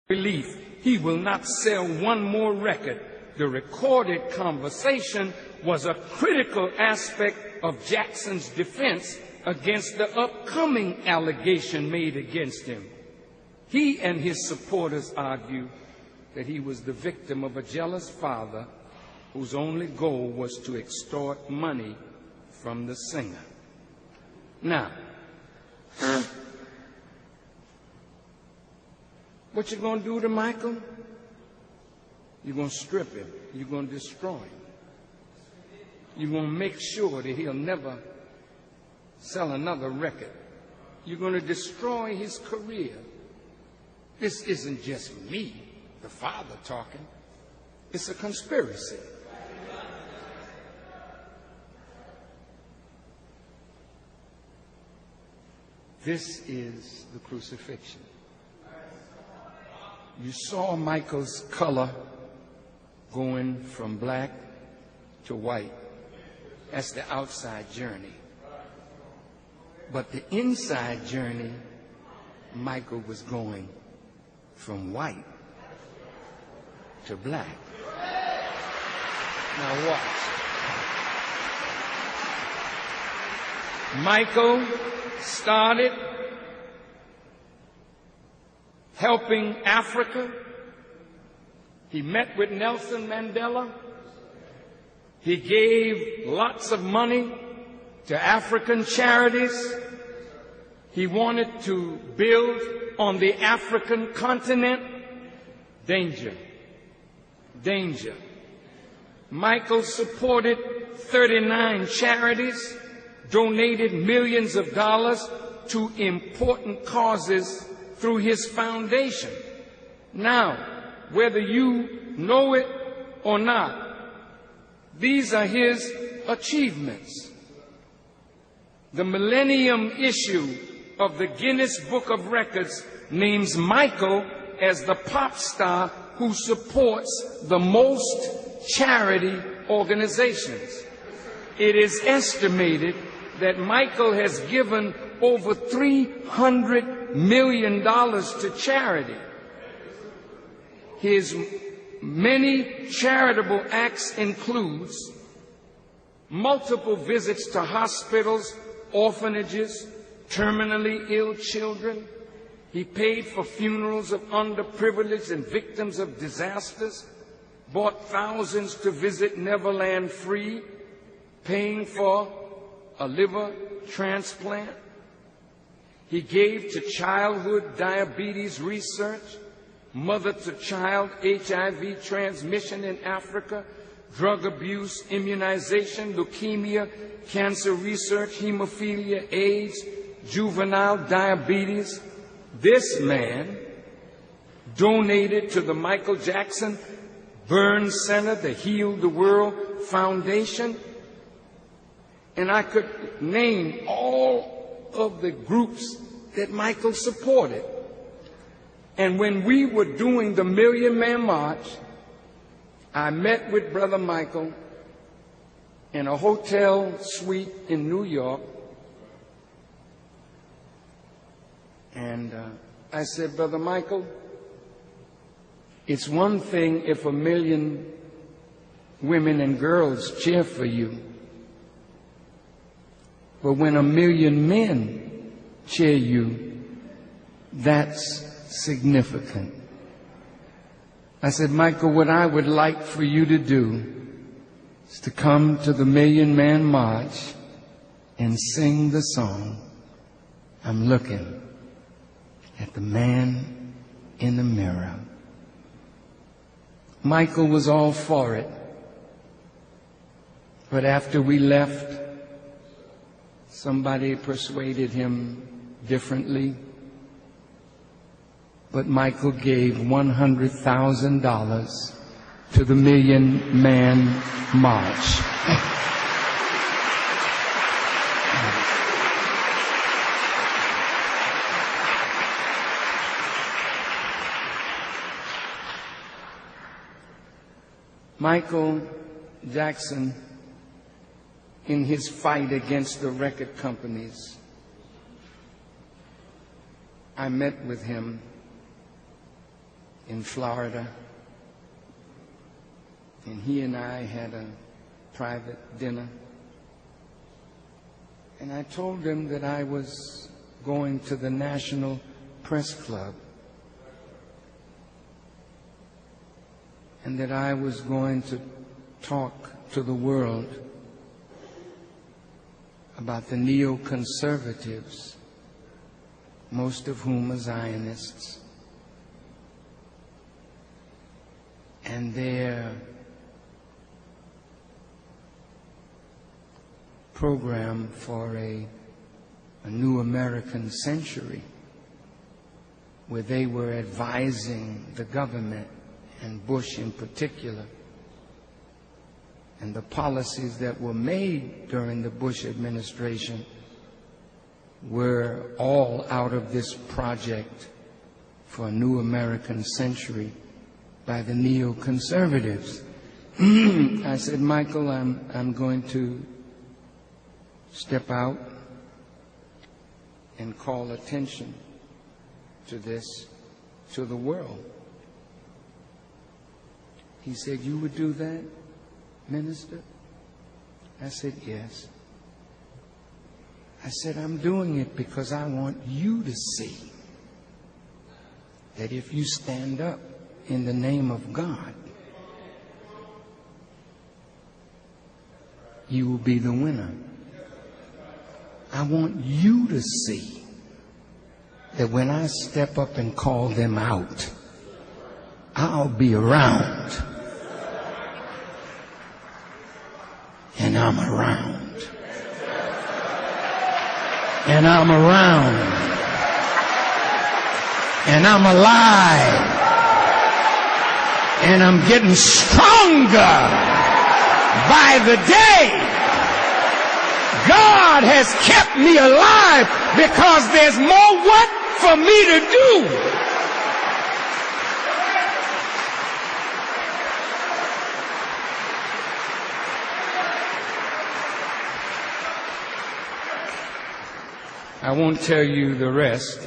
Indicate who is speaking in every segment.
Speaker 1: Belief, he will not sell one more record. The recorded conversation was a critical aspect of Jackson's defense against the upcoming allegation made against him. He and his supporters argue that he was the victim of a jealous father whose only goal was to extort money from the singer. Now, what you gonna do to Michael? You're gonna strip him. You're gonna destroy him. You're gonna make sure that he'll never sell another record. You're gonna destroy his career. This isn't just me, the father, talking. It's a conspiracy. This is the crucifixion. You saw Michael's color going from black to white. That's the outside journey. But the inside journey, Michael was going from white to black. Now watch. Michael started helping Africa. He met with Nelson Mandela. He gave lots of money to African charities. He wanted to build on the African continent. Danger. Danger. Michael supported 39 charities, donated millions of dollars to important causes through his foundation. Now, whether you know it or not, these are his achievements. The Millennium issue of the Guinness Book of Records names Michael as the pop star who supports the most charity organizations. It is estimated that Michael has given over $300 million to charity. His many charitable acts includes multiple visits to hospitals, orphanages, terminally ill children. He paid for funerals of underprivileged and victims of disasters, brought thousands to visit Neverland free, paying for a liver transplant. He gave to childhood diabetes research, mother-to-child HIV transmission in Africa, drug abuse, immunization, leukemia, cancer research, hemophilia, AIDS, juvenile diabetes. This man donated to the Michael Jackson Burn Center, the Heal the World Foundation, and I could name all of the groups that Michael supported. And when we were doing the Million Man March, I met with Brother Michael in a hotel suite in New York. And I said, Brother Michael, it's one thing if 1 million women and girls cheer for you, but when 1 million men cheer you, that's significant. I said, Michael, what I would like for you to do is to come to the Million Man March and sing the song, I'm looking at the man in the mirror. Michael was all for it. But after we left, somebody persuaded him differently. But Michael gave $100,000 to the Million Man March. Michael Jackson, in his fight against the record companies, I met with him in Florida, and he and I had a private dinner. And I told him that I was going to the National Press Club and that I was going to talk to the world about the neoconservatives, most of whom are Zionists, and their program for a new American century, where they were advising the government, and Bush in particular, and the policies that were made during the Bush administration were all out of this project for a new American century by the neoconservatives. I said, Michael, I'm going to step out and call attention to this to the world. He said, you would do that, Minister? I said, yes. I said, I'm doing it because I want you to see that if you stand up in the name of God, you will be the winner. I want you to see that when I step up and call them out, I'll be around. And I'm around. And I'm around. And I'm alive. And I'm getting stronger by the day. God has kept me alive because there's more work for me to do. I won't tell you the rest.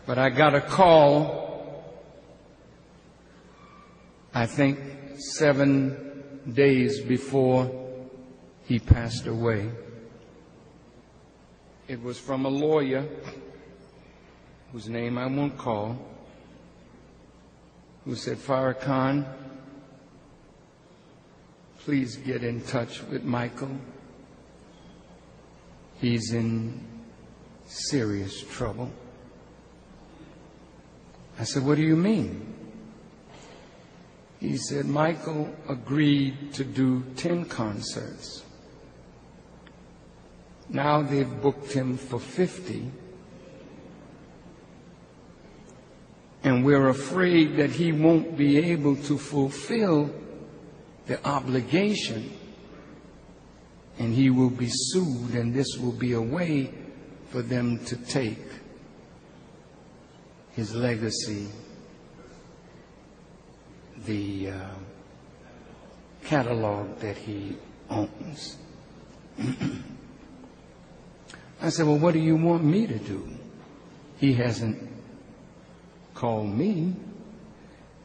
Speaker 1: But I got a call, I think 7 days before he passed away. It was from a lawyer whose name I won't call, who said, Farrakhan, please get in touch with Michael. He's in serious trouble. I said, what do you mean? He said, Michael agreed to do 10 concerts. Now they've booked him for 50. And we're afraid that he won't be able to fulfill the obligation, and he will be sued, and this will be a way for them to take his legacy, the catalog that he owns. I said, well, what do you want me to do? He hasn't called me.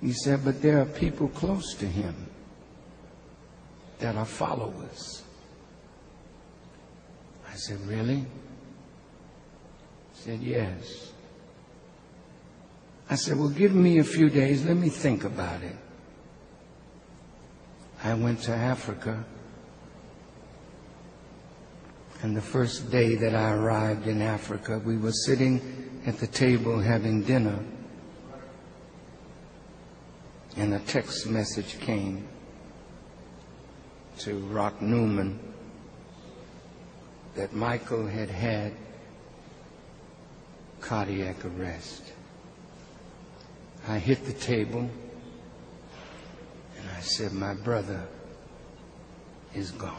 Speaker 1: He said, but there are people close to him that are followers. I said, really? He said, yes. I said, well, give me a few days. Let me think about it. I went to Africa, and the first day that I arrived in Africa, we were sitting at the table having dinner, and a text message came to Rock Newman that Michael had had cardiac arrest. I hit the table and I said, my brother is gone.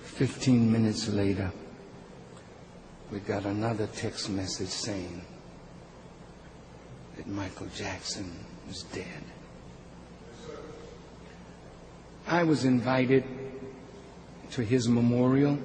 Speaker 1: 15 minutes later, we got another text message saying that Michael Jackson was dead. I was invited to his memorial